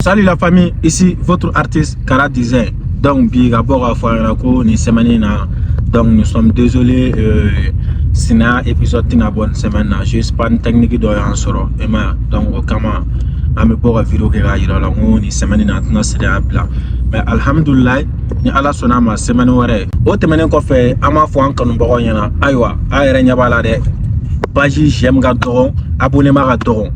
Salut la famille, ici votre artiste Kara Design. Donc, d'abord à faire une semaine. Donc, nous sommes désolés. C'est un épisode d'une bonne semaine. Juste pas une technique de solo. Donc, au comment à me pour vidéo qui va y avoir une semaine dans c'est un plat. Mais alhamdulillah, ni ala sona ma semaine ware. O temene ko fe ama fo an kanu bogo yana. Aywa, ayere nyabala de. Page j'aime ga doron, abonnement ga doron.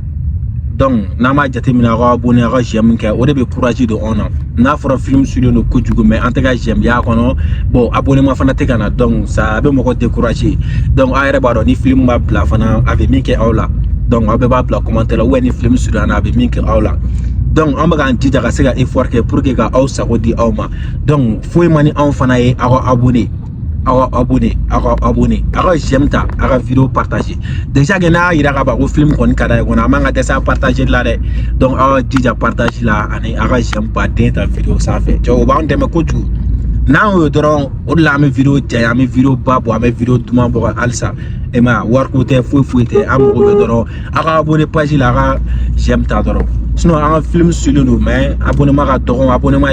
Donc, nama jatemina ko abonné ko j'aime ke o de be courage de on n'a fora film sur le ko jugu mais en tout cas j'aime ya kono bon abonnement fana te kana donc ça be moko décourager donc ayere ba do ni film ma bla fana avec mike awla donc abe ba bla commentaire ou ni film sur ana avec mike awla donc on va dire que c'est un effort pour que ga aw sago di awma donc faut mani en fana e abonné alors j'aime ta vidéo partager déjà que na ira ka ba ko film kon kada ko na manga desa partager la de donc déjà partager la ani j'aime pas ta vidéo ça fait tu va on dem ko tu na o doron o la me vidéo ja me vidéo babo me vidéo duma bo alsa e ma war ko te fo te am ko doron abonné page la j'aime ta doron sinon un film sur le nous mais abonnement à doron abonnement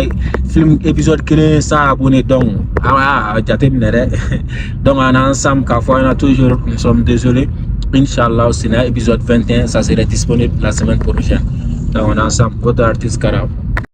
film épisode que ça abonné donc donc on est ensemble car on a toujours nous sommes désolés Inch'Allah c'est un épisode 21 ça sera disponible la semaine prochaine donc on est ensemble votre artiste Kara.